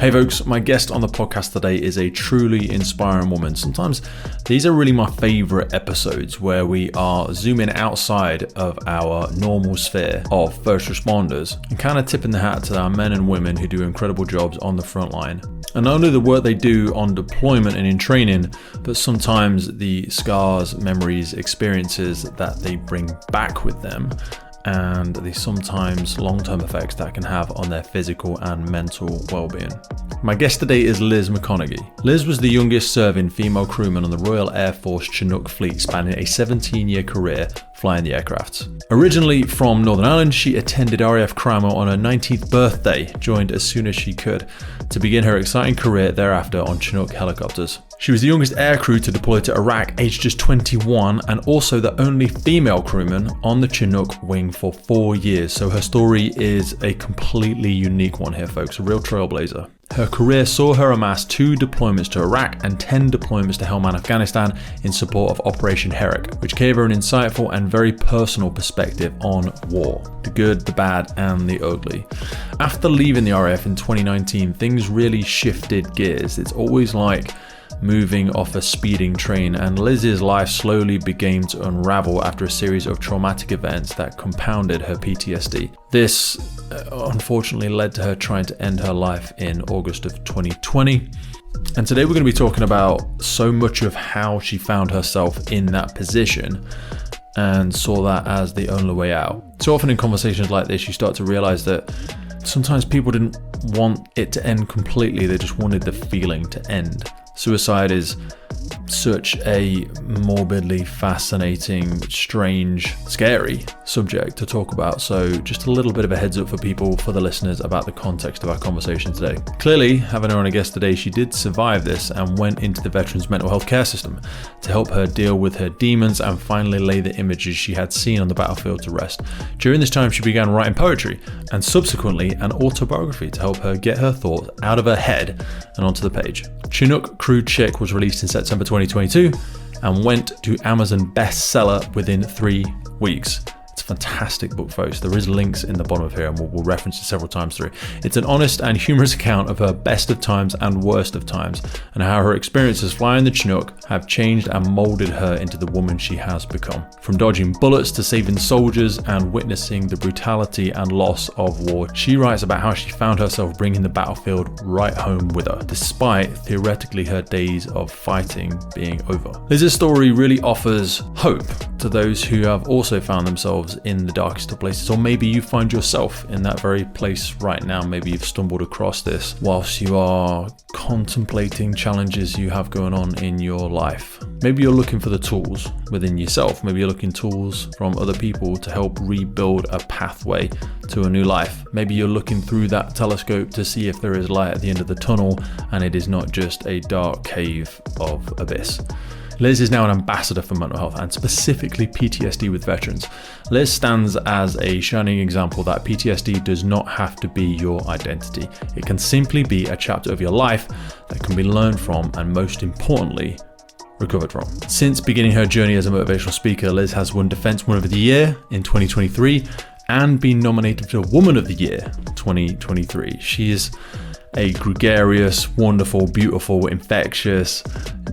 Hey folks, my guest on the podcast today is a truly inspiring woman. Sometimes these are really my favorite episodes where we are zooming outside of our normal sphere of first responders and kind of tipping the hat to our men and women who do incredible jobs on the front line. And not only the work they do on deployment and in training, but sometimes the scars, memories, experiences that they bring back with them, and the sometimes long-term effects that can have on their physical and mental well-being. My guest today is Liz McConaghy. Liz was the youngest serving female crewman on the Royal Air Force Chinook fleet, spanning a 17-year career flying the aircraft. Originally from Northern Ireland, she attended RAF Cranwell on her 19th birthday, joined as soon as she could, to begin her exciting career thereafter on Chinook Helicopters. She was the youngest aircrew to deploy to Iraq, aged just 21, and also the only female crewman on the Chinook wing for 4 years. So her story is a completely unique one here, folks, a real trailblazer. Her career saw her amass 2 deployments to Iraq and 10 deployments to Helmand Afghanistan in support of Operation Herrick, which gave her an insightful and very personal perspective on war, the good, the bad, and the ugly. After leaving the RAF in 2019, things really shifted gears. It's always like moving off a speeding train, and Liz's life slowly began to unravel after a series of traumatic events that compounded her PTSD. This unfortunately led to her trying to end her life in August of 2020. And today we're going to be talking about so much of how she found herself in that position and saw that as the only way out. So often in conversations like this, you start to realize that sometimes people didn't want it to end completely, they just wanted the feeling to end. Suicide is such a morbidly fascinating, strange, scary subject to talk about. So just a little bit of a heads up for people, for the listeners, about the context of our conversation today. Clearly, having her on a guest today, she did survive this and went into the veterans' mental health care system to help her deal with her demons and finally lay the images she had seen on the battlefield to rest. During this time, she began writing poetry and subsequently an autobiography to help her get her thoughts out of her head and onto the page. Chinook Crew Chick was released in September 2022 and went to Amazon bestseller within 3 weeks. It's a fantastic book, folks. There is links in the bottom of here and we'll reference it several times through. It's an honest and humorous account of her best of times and worst of times, and how her experiences flying the Chinook have changed and molded her into the woman she has become. From dodging bullets to saving soldiers and witnessing the brutality and loss of war, she writes about how she found herself bringing the battlefield right home with her, despite theoretically her days of fighting being over. Liz's story really offers hope to those who have also found themselves in the darkest of places, or maybe you find yourself in that very place right now. Maybe you've stumbled across this whilst you are contemplating challenges you have going on in your life. Maybe you're looking for the tools within yourself. Maybe you're looking tools from other people to help rebuild a pathway to a new life. Maybe you're looking through that telescope to see if there is light at the end of the tunnel and it is not just a dark cave of abyss. Liz is now an ambassador for mental health and specifically PTSD with veterans. Liz stands as a shining example that PTSD does not have to be your identity. It can simply be a chapter of your life that can be learned from and, most importantly, recovered from. Since beginning her journey as a motivational speaker, Liz has won Defense Woman of the Year in 2023 and been nominated for Woman of the Year 2023. She is a gregarious, wonderful, beautiful, infectious,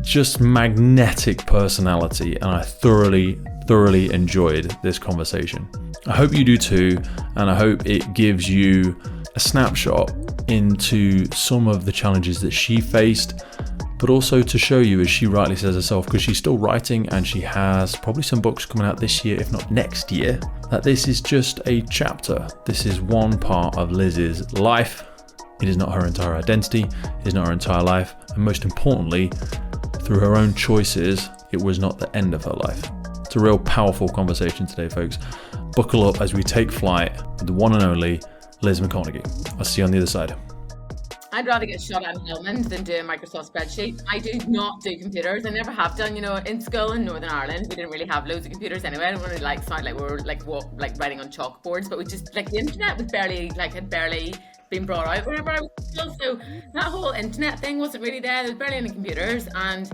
just magnetic personality, and I thoroughly enjoyed this conversation. I hope you do too, and I hope it gives you a snapshot into some of the challenges that she faced, but also to show you, as she rightly says herself, because she's still writing and she has probably some books coming out this year, if not next year, that this is just a chapter. This is one part of Liz's life. It is not her entire identity, it is not her entire life, and most importantly, through her own choices, it was not the end of her life. It's a real powerful conversation today, folks. Buckle up as we take flight with the one and only Liz McConaghy. I'll see you on the other side. I'd rather get shot at in Helmand than do a Microsoft spreadsheet. I do not do computers. I never have done. In school in Northern Ireland, we didn't really have loads of computers anyway. I don't really sound like we were writing on chalkboards, but we just the internet was had barely been brought out whenever I was in school. So that whole internet thing wasn't really there. There was barely any computers, and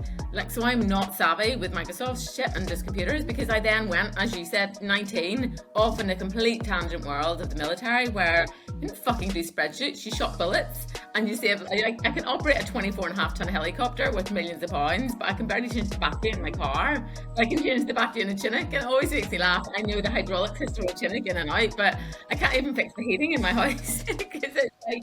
so I'm not savvy with Microsoft shit and just computers, because I then went, as you said, 19, off in a complete tangent world of the military where You don't fucking do spreadsheets, you shot bullets, and you save, I can operate a 24.5-ton helicopter with millions of pounds, but I can barely change the battery in my car. I can change the battery in a Chinook, and it always makes me laugh. I know the hydraulic system of a Chinook in and out, but I can't even fix the heating in my house, because it's like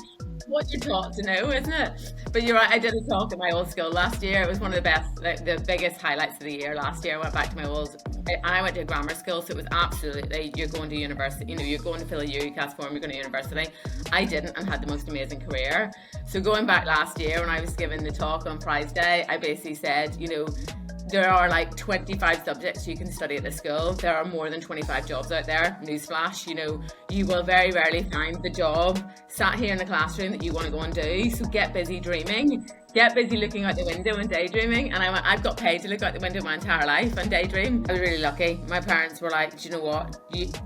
what you're taught to know, isn't it? But you're right, I did a talk at my old school last year. It was one of the best, the biggest highlights of the year last year. I went back to my old, I went to a grammar school, so it was absolutely, you're going to university, you're going to fill a UCAS form, you're going to university. I didn't, and had the most amazing career. So going back last year when I was giving the talk on Prize Day, I basically said, there are like 25 subjects you can study at the school. There are more than 25 jobs out there. Newsflash, you will very rarely find the job sat here in the classroom that you want to go and do. So get busy dreaming. Get busy looking out the window and daydreaming. And I've got paid to look out the window my entire life and daydream. I was really lucky. My parents were like, do you know what?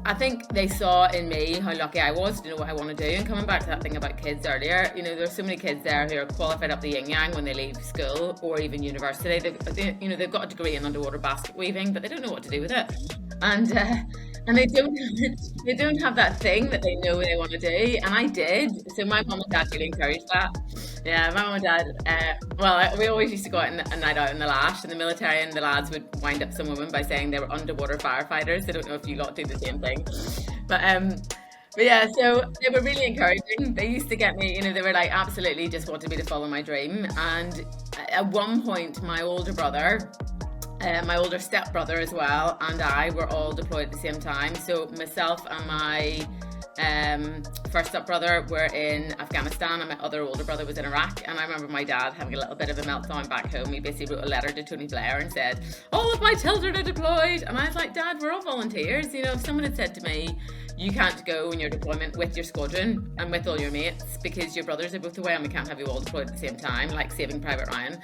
I think they saw in me how lucky I was to know what I want to do. And coming back to that thing about kids earlier, there's so many kids there who are qualified up the yin yang when they leave school or even university. They've got a degree in underwater basket weaving, but they don't know what to do with it. And they don't have that thing that they know they want to do. And I did. So my mum and dad really encouraged that. Yeah, my mum and dad, we always used to go out a night out in the lash in the military, and the lads would wind up some women by saying they were underwater firefighters. I don't know if you lot do the same thing. But yeah, so they were really encouraging. They used to get me, they were like, absolutely just wanted me to follow my dream. And at one point, my older brother, my older stepbrother as well, and I were all deployed at the same time. So myself and my first stepbrother were in Afghanistan, and my other older brother was in Iraq. And I remember my dad having a little bit of a meltdown back home. He basically wrote a letter to Tony Blair and said, all of my children are deployed. And I was like, Dad, we're all volunteers. If someone had said to me, you can't go in your deployment with your squadron and with all your mates because your brothers are both away and we can't have you all deployed at the same time, like Saving Private Ryan,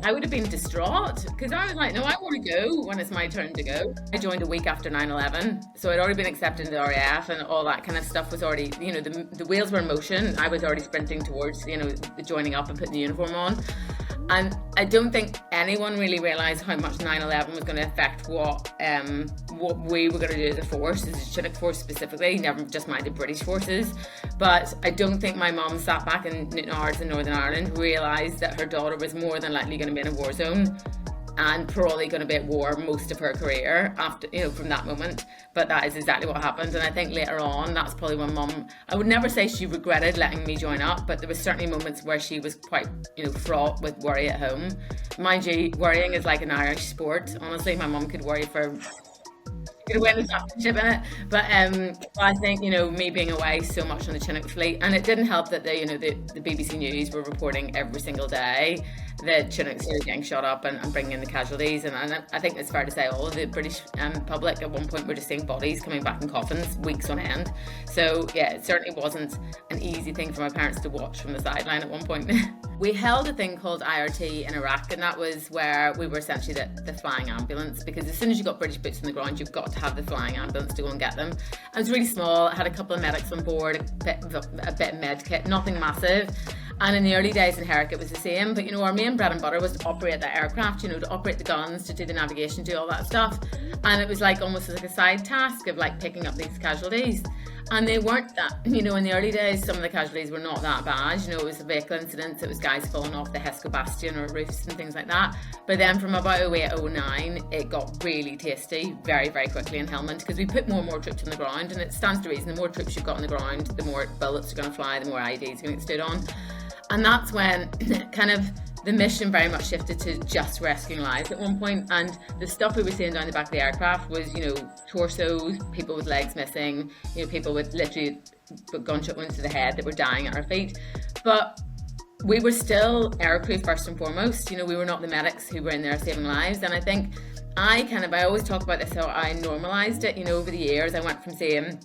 I would have been distraught, because I was like, no, I want to go when it's my turn to go. I joined a week after 9/11, so I'd already been accepted into the RAF, and all that kind of stuff was already, the wheels were in motion. I was already sprinting towards, the joining up and putting the uniform on. And I don't think anyone really realised how much 9/11 was going to affect what we were going to do as a force, as a Chinook force specifically, never just mind the British forces. But I don't think my mum sat back in Newton Ards in Northern Ireland realised that her daughter was more than likely going to be in a war zone and probably going to be at war most of her career after, from that moment. But that is exactly what happened. And I think later on, that's probably when Mum, I would never say she regretted letting me join up, but there was certainly moments where she was quite, fraught with worry at home. Mind you, worrying is like an Irish sport. Honestly, my mum could worry for could win the championship in it. But I think, me being away so much on the Chinook fleet, and it didn't help that the BBC News were reporting every single day that Chinooks are getting shot up and bringing in the casualties. And I think it's fair to say all of the British public at one point were just seeing bodies coming back in coffins weeks on end. So yeah, it certainly wasn't an easy thing for my parents to watch from the sideline at one point. We held a thing called IRT in Iraq, and that was where we were essentially the flying ambulance, because as soon as you got British boots on the ground, you've got to have the flying ambulance to go and get them. It was really small. It had a couple of medics on board, a bit of med kit, nothing massive. And in the early days in Herrick, it was the same. But, our main bread and butter was to operate the aircraft, to operate the guns, to do the navigation, do all that stuff. And it was like almost like a side task of like picking up these casualties. And they weren't that, in the early days, some of the casualties were not that bad. It was vehicle incidents, it was guys falling off the Hesco Bastion or roofs and things like that. But then from about 08, 09, it got really tasty very, very quickly in Helmand, because we put more and more troops on the ground. And it stands to reason, the more troops you've got on the ground, the more bullets are going to fly, the more IEDs are going to get stood on. And that's when kind of the mission very much shifted to just rescuing lives at one point. And the stuff we were seeing down the back of the aircraft was, torsos, people with legs missing, people with literally gunshot wounds to the head that were dying at our feet. But we were still aircrew first and foremost. We were not the medics who were in there saving lives. And I think I always talk about this, how I normalised it, over the years. I went from saying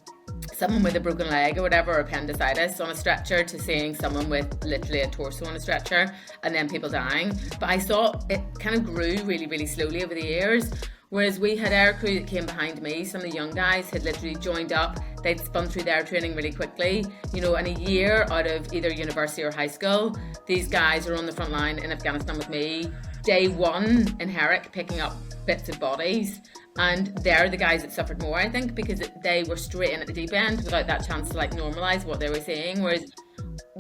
someone with a broken leg or whatever, or appendicitis on a stretcher, to seeing someone with literally a torso on a stretcher, and then people dying. But I saw it kind of grew really, really slowly over the years. Whereas we had aircrew that came behind me, some of the young guys had literally joined up, they'd spun through their training really quickly, and a year out of either university or high school, these guys are on the front line in Afghanistan with me, day one in Herrick, picking up bits of bodies. And they're the guys that suffered more, I think, because they were straight in at the deep end without that chance to like normalise what they were saying, whereas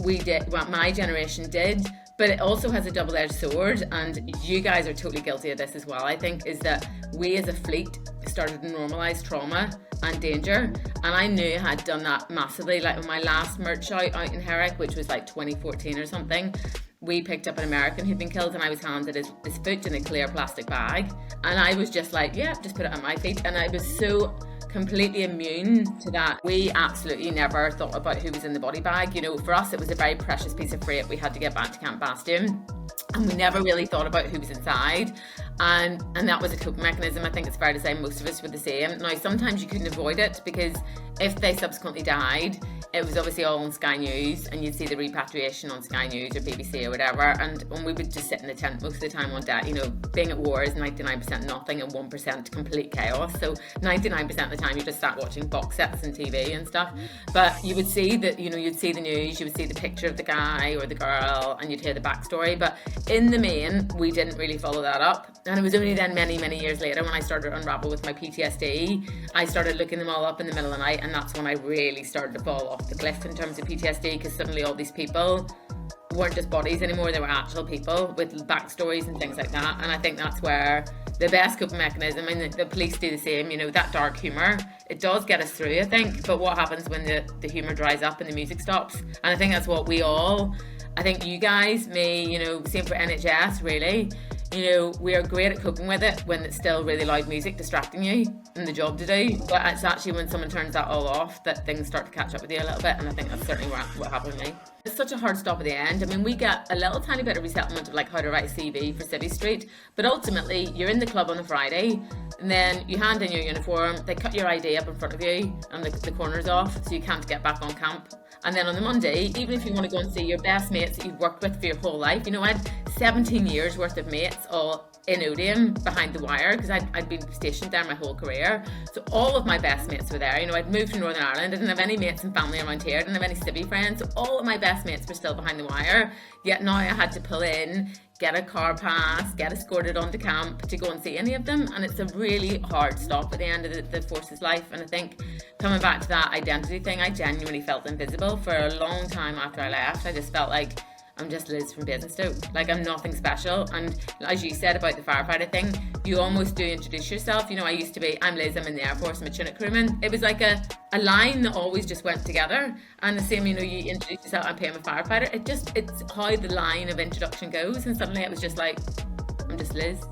we did, what my generation did. But it also has a double-edged sword, and you guys are totally guilty of this as well, I think, is that we as a fleet started to normalise trauma and danger, and I knew I had done that massively. Like on my last merch out in Herrick, which was like 2014 or something, we picked up an American who'd been killed, and I was handed his foot in a clear plastic bag, and I was just like, yeah, just put it on my feet. And I was so completely immune to that. We absolutely never thought about who was in the body bag. You know, for us it was a very precious piece of freight we had to get back to Camp Bastion, and we never really thought about who was inside, and that was a coping mechanism. I think it's fair to say most of us were the same. Now sometimes you couldn't avoid it, because if they subsequently died, it was obviously all on Sky News, and you'd see the repatriation on Sky News or BBC or whatever, and we would just sit in the tent most of the time on deck. You know, being at war is 99% nothing and 1% complete chaos, so 99% of the time you just sat watching box sets and TV and stuff. But you would see that, you know, you'd see the news, you would see the picture of the guy or the girl, and you'd hear the backstory, but in the main we didn't really follow that up. And it was only then many years later, when I started to unravel with my PTSD, I started looking them all up in the middle of the night, and that's when I really started to fall off the cliff in terms of PTSD, because suddenly all these people weren't just bodies anymore, they were actual people with backstories and things like that. And I think that's where the best coping mechanism, and the police do the same, you know, that dark humour, it does get us through, I think. But what happens when the humour dries up and the music stops? And I think that's what we all, I think you guys, me, you know, same for NHS really, you know, we are great at coping with it when it's still really loud music distracting you and the job to do. But it's actually when someone turns that all off that things start to catch up with you a little bit. And I think that's certainly what happened to me. It's such a hard stop at the end. I mean, we get a little tiny bit of resettlement of like how to write a CV for City Street, but ultimately you're in the club on a Friday, and then you hand in your uniform, they cut your ID up in front of you and the corner's off, so you can't get back on camp. And then on the Monday, even if you want to go and see your best mates that you've worked with for your whole life, you know, I had 17 years worth of mates all in Odeon behind the wire, because I'd been stationed there my whole career. So all of my best mates were there. You know, I'd moved from Northern Ireland, I didn't have any mates and family around here, I didn't have any civvy friends, so all of my best mates were still behind the wire. Yet now I had to pull in, get a car pass, get escorted onto camp to go and see any of them. And it's a really hard stop at the end of the force's life. And I think coming back to that identity thing, I genuinely felt invisible for a long time after I left. I just felt like I'm just Liz from Basingstoke. Like, I'm nothing special. And as you said about the firefighter thing, you almost do introduce yourself. You know, I used to be, I'm Liz, I'm in the Air Force, I'm a Chinook crewman. It was like a line that always just went together. And the same, you know, you introduce yourself, I'm a firefighter. It's how the line of introduction goes. And suddenly it was just like, I'm just Liz.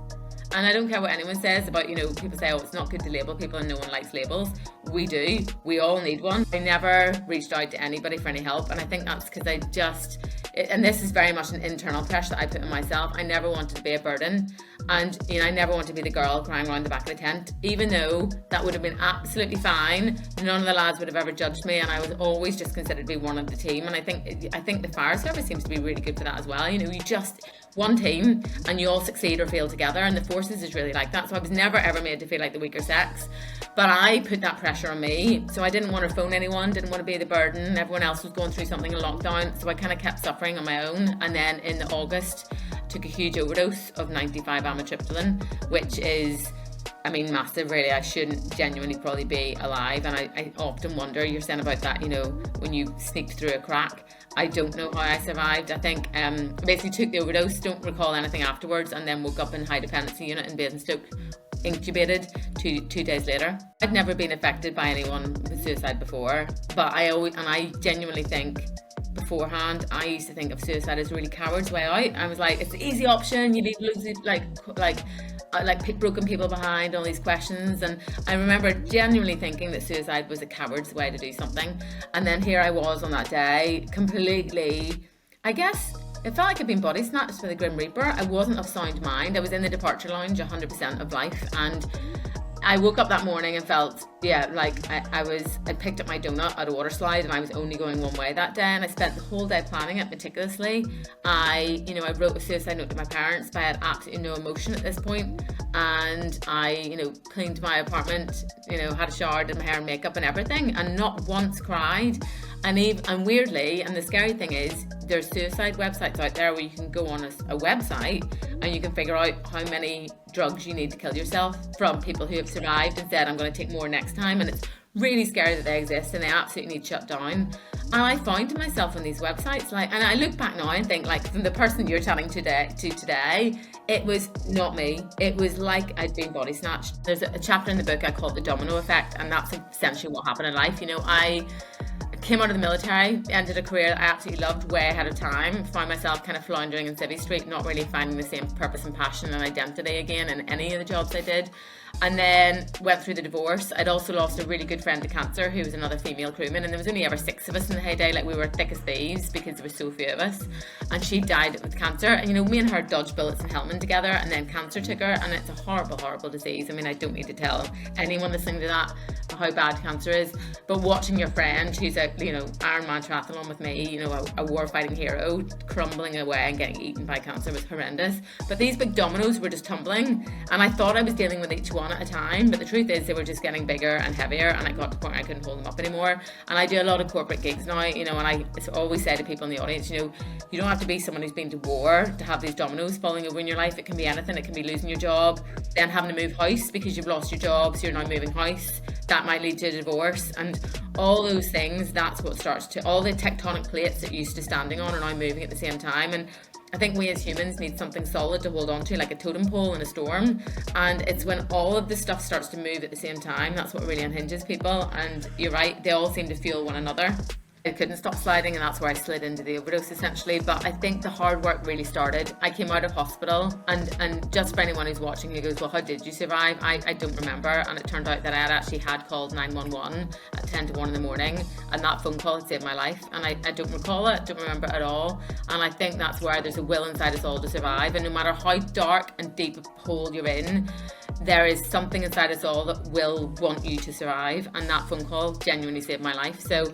And I don't care what anyone says about, you know, people say, oh, it's not good to label people and no one likes labels. We do. We all need one. I never reached out to anybody for any help. And I think that's because I just, and this is very much an internal pressure that I put on myself. I never wanted to be a burden. And, you know, I never wanted to be the girl crying around the back of the tent, even though that would have been absolutely fine. None of the lads would have ever judged me. And I was always just considered to be one of the team. And I think the fire service seems to be really good for that as well. You know, you just, one team and you all succeed or fail together, and the forces is really like that. So I was never ever made to feel like the weaker sex, but I put that pressure on me. So I didn't want to phone anyone, didn't want to be the burden. Everyone else was going through something in lockdown, so I kind of kept suffering on my own. And then in August took a huge overdose of 95 amitriptyline, which is, I mean, massive really. I shouldn't genuinely probably be alive, and I often wonder, you're saying about that, you know, when you sneaked through a crack. I don't know how I survived. I think basically took the overdose, don't recall anything afterwards, and then woke up in high dependency unit in Basingstoke, intubated two days later. I'd never been affected by anyone with suicide before, but I genuinely think beforehand, I used to think of suicide as a really coward's way out. I was like, it's the easy option, you leave loads of like broken people behind, all these questions. And I remember genuinely thinking that suicide was a coward's way to do something. And then here I was on that day, completely, I guess it felt like I'd been body snatched by the Grim Reaper. I wasn't of sound mind. I was in the departure lounge 100% of life, and I woke up that morning and felt, like I picked up my donut at a water slide, and I was only going one way that day, and I spent the whole day planning it meticulously. I wrote a suicide note to my parents, but I had absolutely no emotion at this point. And I, cleaned my apartment, had a shower, did my hair and makeup and everything, and not once cried. And weirdly, and the scary thing is, there's suicide websites out there where you can go on a website and you can figure out how many drugs you need to kill yourself from people who have survived and said, I'm going to take more next time. And it's really scary that they exist and they absolutely need shut down. And I found myself on these websites, like, and I look back now and think, like, from the person you're chatting today, it was not me. It was like I'd been body snatched. There's a chapter in the book I call it the domino effect, and that's essentially what happened in life. You know, I came out of the military, ended a career that I absolutely loved way ahead of time, found myself kind of floundering in Civvy Street, not really finding the same purpose and passion and identity again in any of the jobs I did. And then went through the divorce. I'd also lost a really good friend to cancer, who was another female crewman, and there was only ever 6 of us in the heyday. Like, we were thick as thieves because there were so few of us, and she died with cancer. And you know, me and her dodged bullets in Helmand together, and then cancer took her, and it's a horrible, horrible disease. I mean, I don't need to tell anyone listening to that how bad cancer is, but watching your friend, who's a, you know, Ironman triathlon with me, you know, a war-fighting hero, crumbling away and getting eaten by cancer was horrendous. But these big dominoes were just tumbling, and I thought I was dealing with each one at a time, but the truth is they were just getting bigger and heavier, and I got to the point where I couldn't hold them up anymore. And I do a lot of corporate gigs now, you know, and I always say to people in the audience, you know, you don't have to be someone who's been to war to have these dominoes falling over in your life. It can be anything. It can be losing your job, then having to move house because you've lost your job, so you're now moving house. That might lead to a divorce, and all those things, that's what starts to, all the tectonic plates that you're used to standing on are now moving at the same time. And I think we as humans need something solid to hold on to, like a totem pole in a storm. And it's when all of this stuff starts to move at the same time, that's what really unhinges people. And you're right, they all seem to fuel one another. I couldn't stop sliding, and that's where I slid into the overdose essentially. But I think the hard work really started. I came out of hospital, and just for anyone who's watching who goes, well, how did you survive? I don't remember. And it turned out that I had called 911 at 10 to 1 in the morning, and that phone call had saved my life. And I don't recall it, don't remember it at all. And I think that's where there's a will inside us all to survive. And no matter how dark and deep a hole you're in, there is something inside us all that will want you to survive. And that phone call genuinely saved my life. So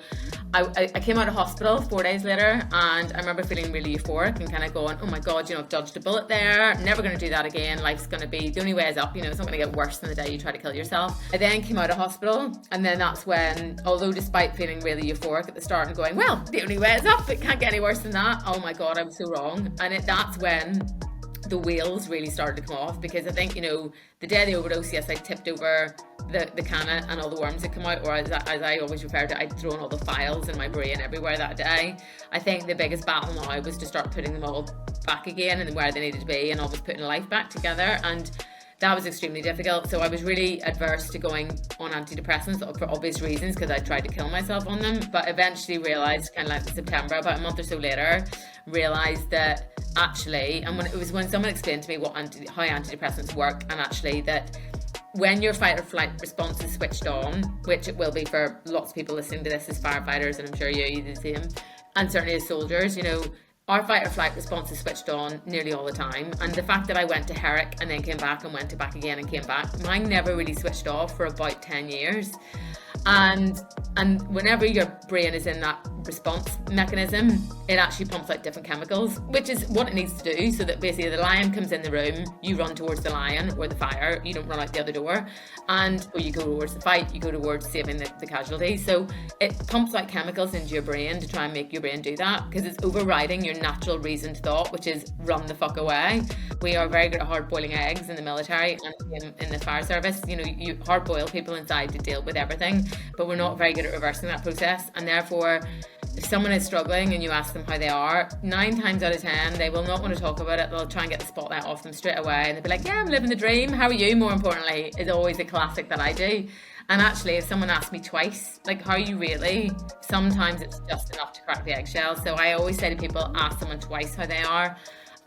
I came out of hospital 4 days later, and I remember feeling really euphoric and kind of going, oh my God, you know, I've dodged a bullet there. Never going to do that again. Life's going to be, the only way is up, you know, it's not going to get worse than the day you try to kill yourself. I then came out of hospital, and then that's when, although despite feeling really euphoric at the start and going, well, the only way is up, it can't get any worse than that. Oh my God, I was so wrong. And that's when the wheels really started to come off, because I think, you know, the day of the overdose, yes, I tipped over the canna and all the worms had come out, or as I always refer to, I'd thrown all the files in my brain everywhere that day. I think the biggest battle now was to start putting them all back again and where they needed to be, and almost putting life back together. And that was extremely difficult. So I was really adverse to going on antidepressants for obvious reasons, because I tried to kill myself on them, but eventually realised, kind of like in September, about a month or so later, realised that actually, and when someone explained to me how antidepressants work, and actually that when your fight or flight response is switched on, which it will be for lots of people listening to this as firefighters, and I'm sure you do the same, and certainly as soldiers, you know, our fight or flight response is switched on nearly all the time. And the fact that I went to Herrick and then came back and went to back again and came back, mine never really switched off for about 10 years. And whenever your brain is in that response mechanism, it actually pumps out different chemicals, which is what it needs to do, so that basically the lion comes in the room, you run towards the lion or the fire, you don't run out the other door, or you go towards the fight, you go towards saving the casualty. So it pumps out chemicals into your brain to try and make your brain do that, because it's overriding your natural reasoned thought, which is run the fuck away. We are very good at hard boiling eggs in the military and in the fire service. You know, you hard boil people inside to deal with everything, but we're not very good at reversing that process. And therefore, if someone is struggling and you ask them how they are, 9 times out of 10 they will not want to talk about it. They'll try and get the spotlight off them straight away, and they'll be like, yeah, I'm living the dream, how are you, more importantly, is always a classic that I do. And actually, if someone asks me twice, like, how are you really, sometimes it's just enough to crack the eggshell. So I always say to people, ask someone twice how they are.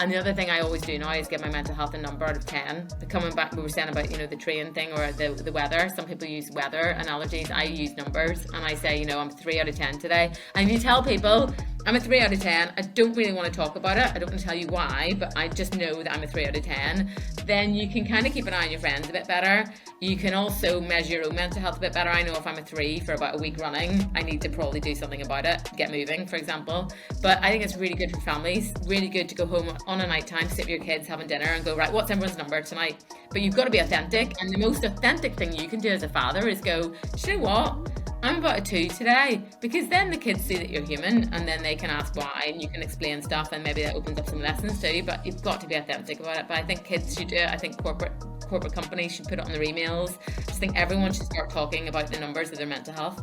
And the other thing I always do now is give my mental health a number out of 10. But coming back, we were saying about, you know, the train thing or the weather. Some people use weather analogies. I use numbers, and I say, you know, I'm 3 out of 10 today. And you tell people I'm a 3 out of 10. I don't really want to talk about it. I don't want to tell you why, but I just know that I'm a 3 out of 10. Then you can kind of keep an eye on your friends a bit better. You can also measure your own mental health a bit better. I know if I'm a 3 for about a week running, I need to probably do something about it, get moving, for example. But I think it's really good for families, really good to go home on a night time, sit with your kids having dinner and go, right, what's everyone's number tonight? But you've got to be authentic. And the most authentic thing you can do as a father is go, do you know what? I'm about a 2 today, because then the kids see that you're human, and then they can ask why, and you can explain stuff, and maybe that opens up some lessons too. But you've got to be authentic about it. But I think kids should do it. I think corporate corporate companies should put it on their emails. I just think everyone should start talking about the numbers of their mental health.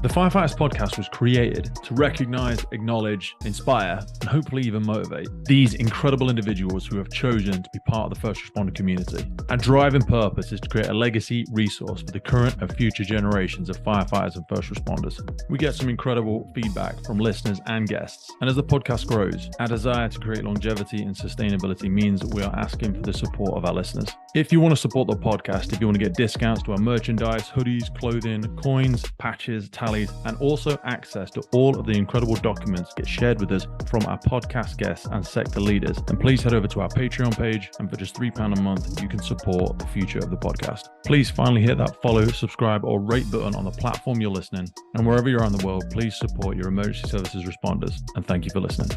The Firefighters podcast was created to recognize, acknowledge, inspire, and hopefully even motivate these incredible individuals who have chosen to be part of the first responder community. Our driving purpose is to create a legacy resource for the current and future generations of firefighters and first responders. We get some incredible feedback from listeners and guests, and as the podcast grows, our desire to create longevity and sustainability means that we are asking for the support of our listeners. If you want to support the podcast, if you want to get discounts to our merchandise, hoodies, clothing, coins, patches, tallies, and also access to all of the incredible documents get shared with us from our podcast guests and sector leaders, then please head over to our Patreon page, and for just £3 a month, you can support the future of the podcast. Please finally hit that follow, subscribe, or rate button on the platform you're listening, and wherever you are in the world, please support your emergency services responders, and thank you for listening.